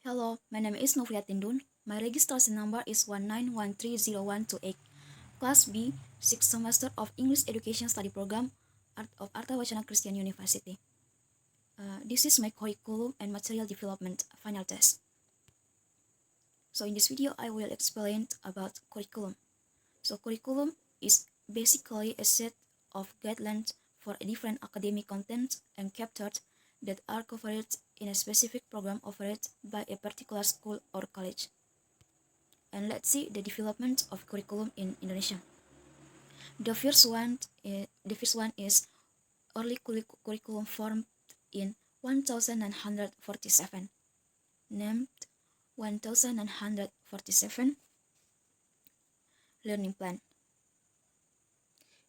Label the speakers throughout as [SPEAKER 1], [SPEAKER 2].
[SPEAKER 1] Hello, my name is Novia Tindun. My registration number is 1913028. Class B, 6th semester of English Education Study Program of Arta Wacana Christian University. This is my curriculum and material development final test. So in this video, I will explain about curriculum. So curriculum is basically a set of guidelines for different academic content and chapters that are covered in a specific program offered by a particular school or college. And let's see the development of curriculum in Indonesia. The first one is early curriculum formed in 1947, named 1947 Learning Plan.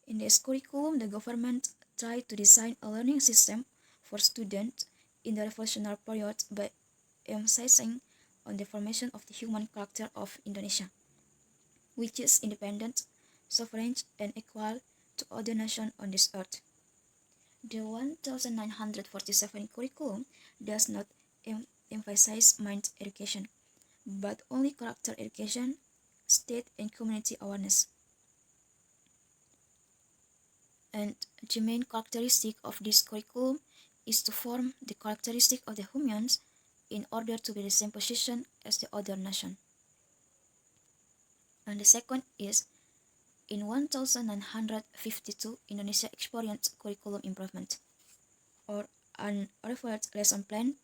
[SPEAKER 1] In this curriculum, the government tried to design a learning system for students in the revolutionary period by emphasizing on the formation of the human character of Indonesia, which is independent, sovereign, and equal to other nations on this earth. The 1947 curriculum does not emphasize mind education, but only character education, state and community awareness. And the main characteristic of this curriculum is to form the characteristic of the humans in order to be the same position as the other nation. And the second is, in 1952, Indonesia experienced curriculum improvement, or unreferred lesson plan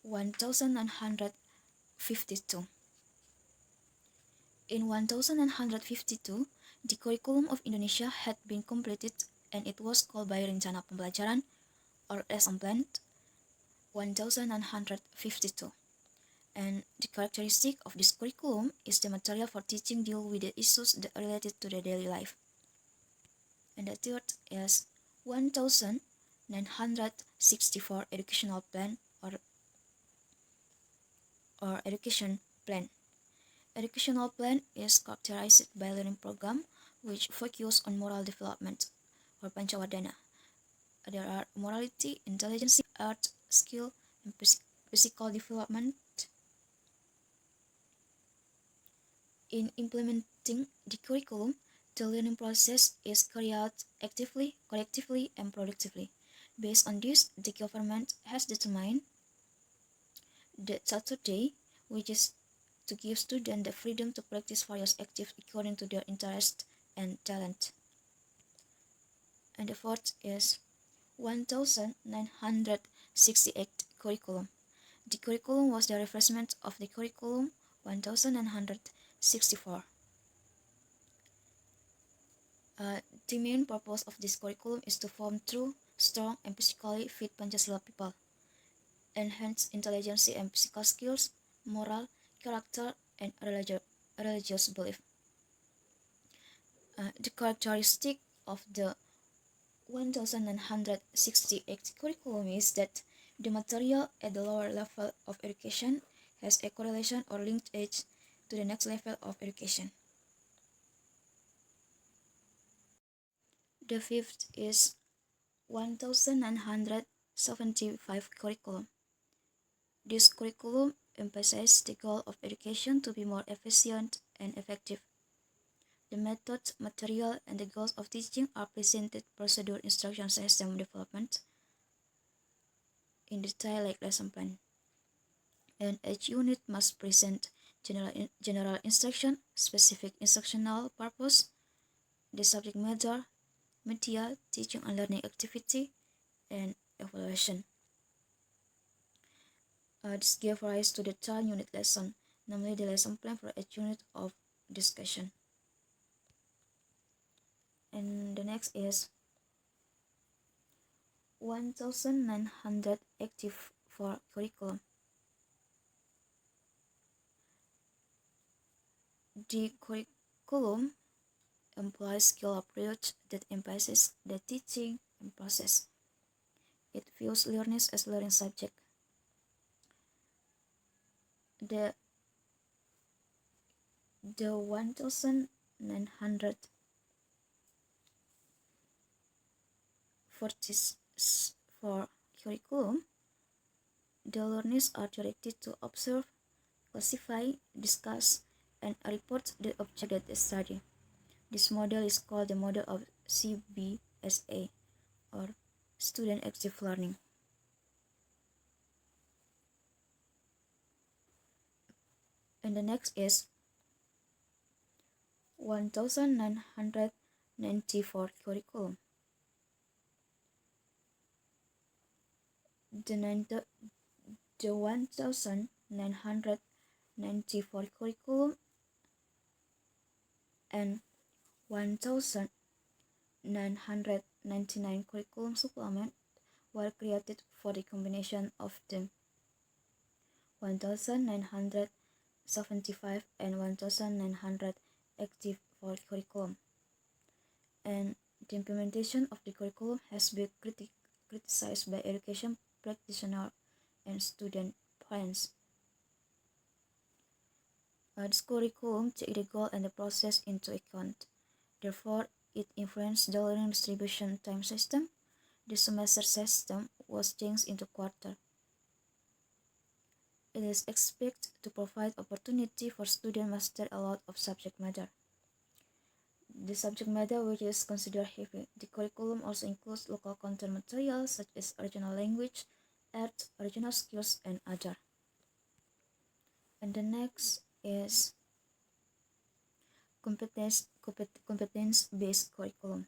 [SPEAKER 1] 1952. In 1952, the curriculum of Indonesia had been completed and it was called by Rencana Pembelajaran or Lesson Plan 1952. And the characteristic of this curriculum is the material for teaching deal with the issues that are related to the daily life. And the third is 1964 Educational Plan or Education Plan. Educational plan is characterized by learning program which focus on moral development or Pancawadana. There are morality, intelligence, art, skill, and physical development. In implementing the curriculum, the learning process is carried out actively, collectively, and productively. Based on this, the government has determined the Saturday, which is to give students the freedom to practice various activities according to their interest and talent. And the fourth is 1968 curriculum. The curriculum was the refreshment of the curriculum 1964. The main purpose of this curriculum is to form true, strong, and physically fit Pancasila people, enhance intelligence and physical skills, moral, character, and religious belief. The characteristic of the 1968 curriculum is that the material at the lower level of education has a correlation or linked edge to the next level of education. The fifth is 1975 curriculum. This curriculum emphasizes the goal of education to be more efficient and effective. The method, material, and the goals of teaching are presented procedure instruction system development in detail like lesson plan. And each unit must present general instruction, specific instructional purpose, the subject matter, media, teaching and learning activity, and evaluation. This gives rise to the 12-unit lesson, namely the lesson plan for each unit of discussion. And the next is 1984 curriculum. The curriculum employs skill approach that emphasizes the teaching and process. It views learners as learning subject. The 1944 curriculum The learners are directed to observe, classify, discuss, and report the object that they study. This model is called the model of CBSA, or Student Active Learning. And the next is 1994 curriculum. The 1994 curriculum and 1999 curriculum supplement were created for the combination of the 1975 and 1984 curriculum. And the implementation of the curriculum has been criticized by education practitioners and student parents. This curriculum takes the goal and the process into account. Therefore, it influenced the learning distribution time system. The semester system was changed into quarter. It is expected to provide opportunity for students master a lot of subject matter. The subject matter which is considered heavy. The curriculum also includes local content materials such as regional language, art, regional skills, and other. And the next is competence-based curriculum.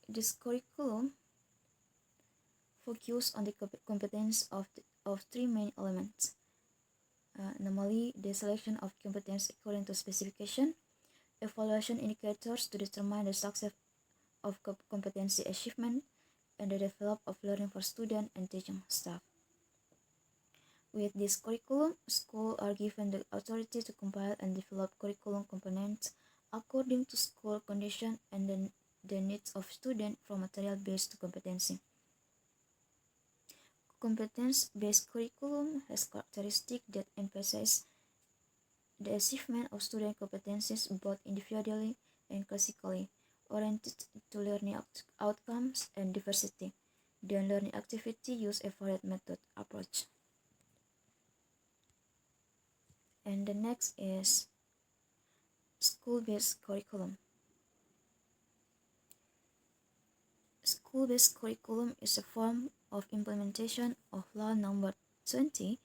[SPEAKER 1] This curriculum focuses on the competence of three main elements. Namely, the selection of competence according to specification, evaluation indicators to determine the success of competency achievement, and the development of learning for students and teaching staff. With this curriculum, schools are given the authority to compile and develop curriculum components according to school conditions and the needs of students from material-based to competency. Competence-based curriculum has characteristics that emphasize the achievement of student competencies both individually and classically, oriented to learning outcomes and diversity. The learning activity use a varied method approach. And the next is school-based curriculum. School-based curriculum is a form of implementation of Law Number 20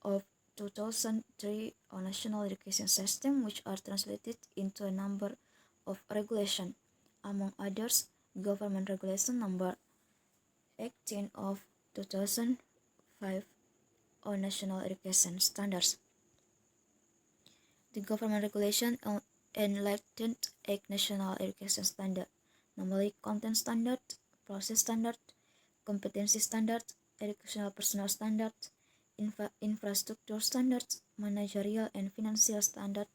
[SPEAKER 1] of 2003 on National Education System, which are translated into a number of regulations, among others, Government Regulation Number 18 of 2005 on National Education Standards. The Government Regulation enlightened 8 National Education Standards, namely Content Standard, Process Standard, Competency Standard, Educational Personnel Standard, Infrastructure Standards, Managerial and Financial Standard,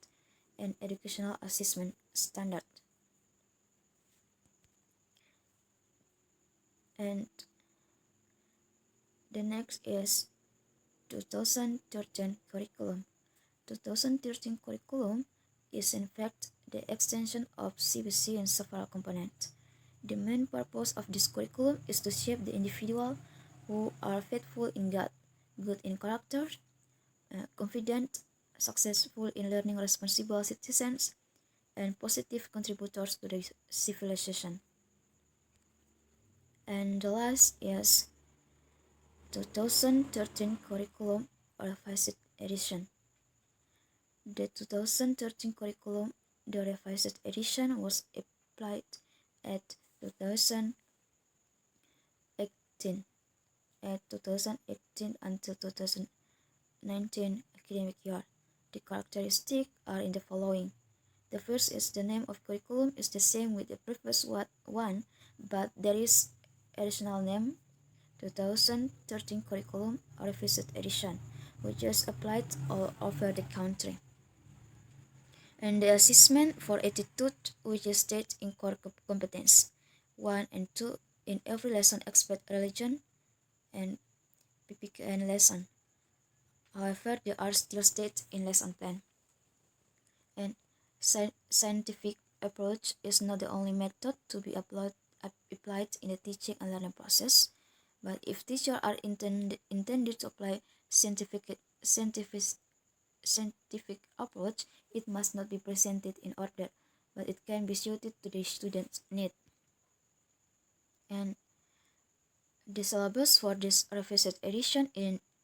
[SPEAKER 1] and Educational Assessment Standard. And the next is 2013 curriculum. 2013 curriculum is in fact the extension of CBC in several components. The main purpose of this curriculum is to shape the individual who are faithful in God, good in character, confident, successful in learning, responsible citizens, and positive contributors to the civilization. And the last is 2013 curriculum revised edition. The 2013 curriculum, the revised edition, was applied at 2018 until 2019 academic year. The characteristics are in the following. The first is the name of curriculum is the same with the previous one, but there is additional name, 2013 curriculum revised edition, which is applied all over the country. And the assessment for attitude, which is stated in core competence 1 and 2 in every lesson except religion and PPKN lesson. However, they are still stated in lesson 10. And scientific approach is not the only method to be applied applied in the teaching and learning process. But if teachers are intended to apply scientific approach, it must not be presented in order, but it can be suited to the student's need. And the syllabus for this revised edition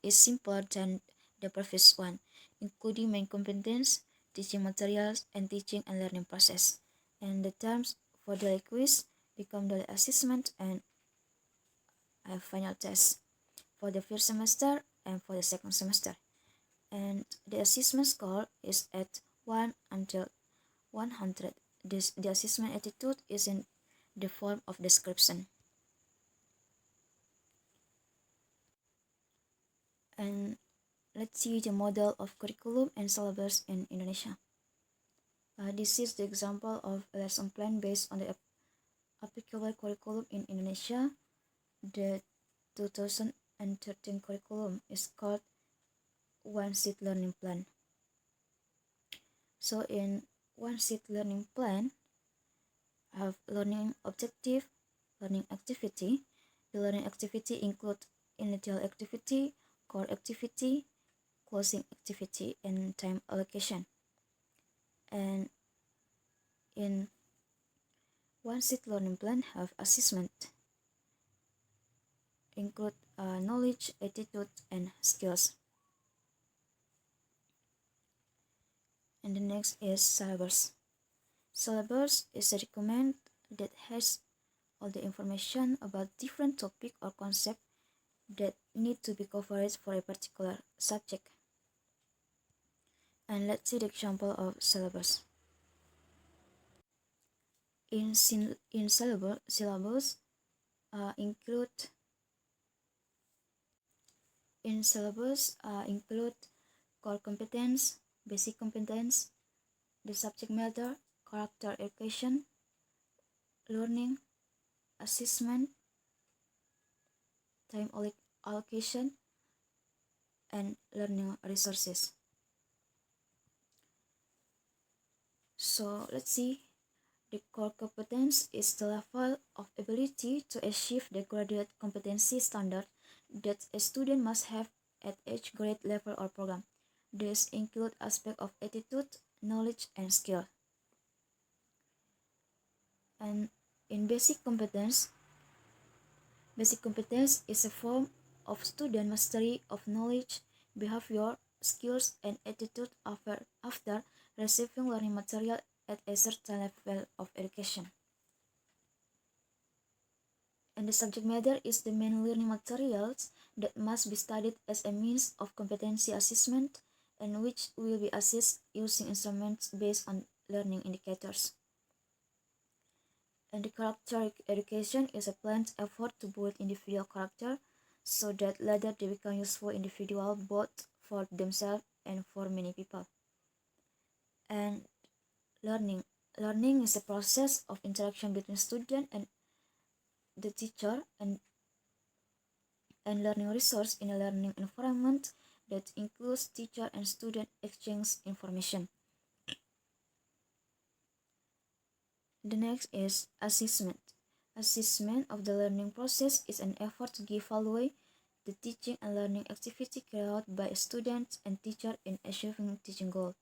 [SPEAKER 1] is simpler than the previous one, including main competence, teaching materials, and teaching and learning process. And the terms for daily quiz become daily assessment and a final test for the first semester and for the second semester. And the assessment score is at 1 until 100. The assessment attitude is in the form of description. And let's see the model of curriculum and syllabus in Indonesia. This is the example of a lesson plan based on the applicable curriculum in Indonesia. The 2013 curriculum is called One Sheet Learning Plan. So in One Sheet Learning Plan, I have learning objective, learning activity. The learning activity include initial activity, core activity, closing activity, and time allocation. And in One Sheet Learning Plan have assessment, include knowledge, attitude, and skills. And the next is syllabus. Syllabus is a document that has all the information about different topic or concept that need to be covered for a particular subject. And let's see the example of syllabus. In syllabus include core competence, basic competence, the subject matter, character education, learning, assessment, time allocation, and learning resources. So let's see. The core competence is the level of ability to achieve the graduate competency standard that a student must have at each grade level or program. These include aspects of attitude, knowledge, and skill. And in basic competence is a form of student mastery of knowledge, behavior, skills, and attitude after receiving learning material at a certain level of education. And the subject matter is the main learning materials that must be studied as a means of competency assessment and which will be assessed using instruments based on learning indicators. And the character education is a planned effort to build individual character so that later they become useful individuals both for themselves and for many people. And learning is a process of interaction between student and the teacher and learning resource in a learning environment that includes teacher and student exchange information. The next is assessment. Assessment of the learning process is an effort to evaluate the teaching and learning activity carried out by students and teacher in achieving teaching goal.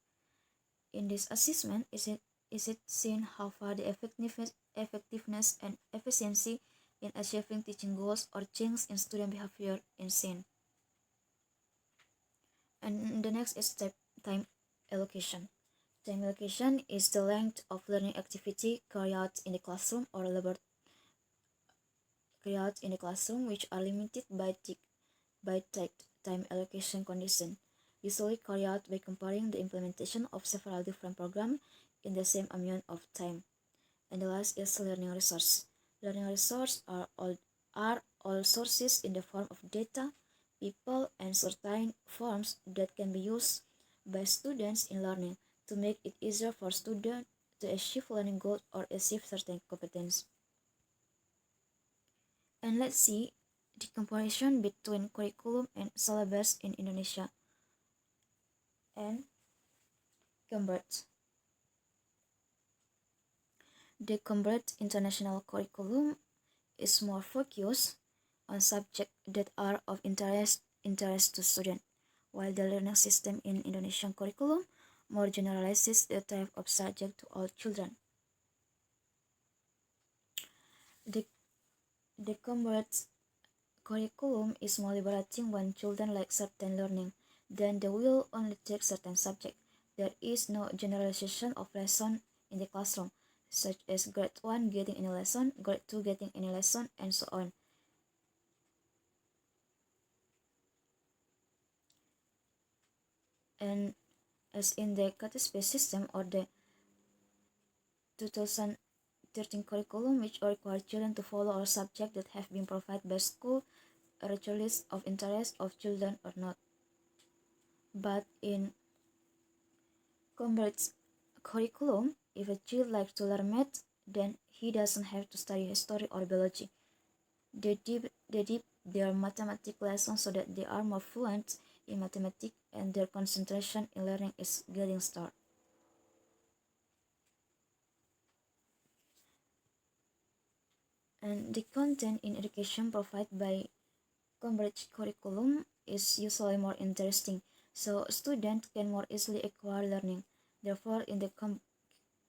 [SPEAKER 1] In this assessment, is it seen how far the effectiveness and efficiency in achieving teaching goals or change in student behavior is seen. And the next is time allocation. Time allocation is the length of learning activity carried out in the classroom or which are limited by tight time allocation condition, usually carried out by comparing the implementation of several different programs in the same amount of time. And the last is learning resource. Learning resources are all sources in the form of data, people, and certain forms that can be used by students in learning to make it easier for students to achieve learning goals or achieve certain competence. And let's see the comparison between curriculum and syllabus in Indonesia and Competence. The Competence international curriculum is more focused on subjects that are of interest to students, while the learning system in Indonesian curriculum more generalizes the type of subject to all children. The, the Competence curriculum is more liberating when children like certain learning, then they will only take certain subject. There is no generalization of lesson in the classroom, such as grade 1 getting any lesson, grade 2 getting any lesson, and so on. And as in the category-based system or the 2013 curriculum, which require children to follow all subjects that have been provided by school, regardless of interest of children or not. But in Competence curriculum, if a child likes to learn math, then he doesn't have to study history or biology. They dip their mathematics lessons so that they are more fluent in mathematics and their concentration in learning is getting started. And the content in education provided by Cambridge curriculum is usually more interesting, so students can more easily acquire learning. Therefore, in the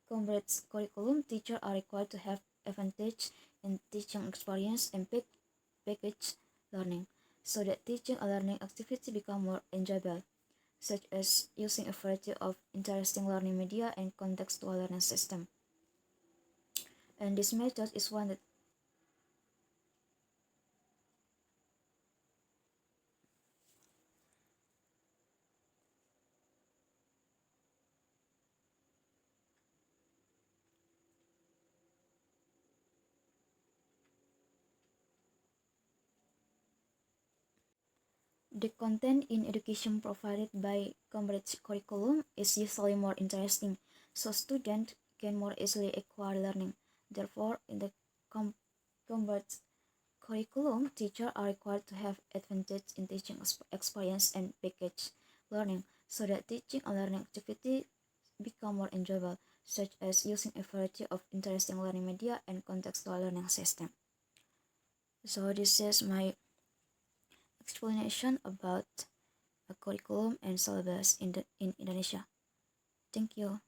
[SPEAKER 1] Cambridge curriculum, teachers are required to have advantage in teaching experience and package learning, so that teaching and learning activity become more enjoyable, such as using a variety of interesting learning media and contextual learning system. And this method is one that the content in education provided by Cambridge curriculum is usually more interesting, so students can more easily acquire learning. Therefore, in the Cambridge curriculum, teachers are required to have advantage in teaching experience and package learning, so that teaching and learning activity become more enjoyable, such as using a variety of interesting learning media and contextual learning system. So this is my explanation about a curriculum and syllabus in Indonesia. Thank you.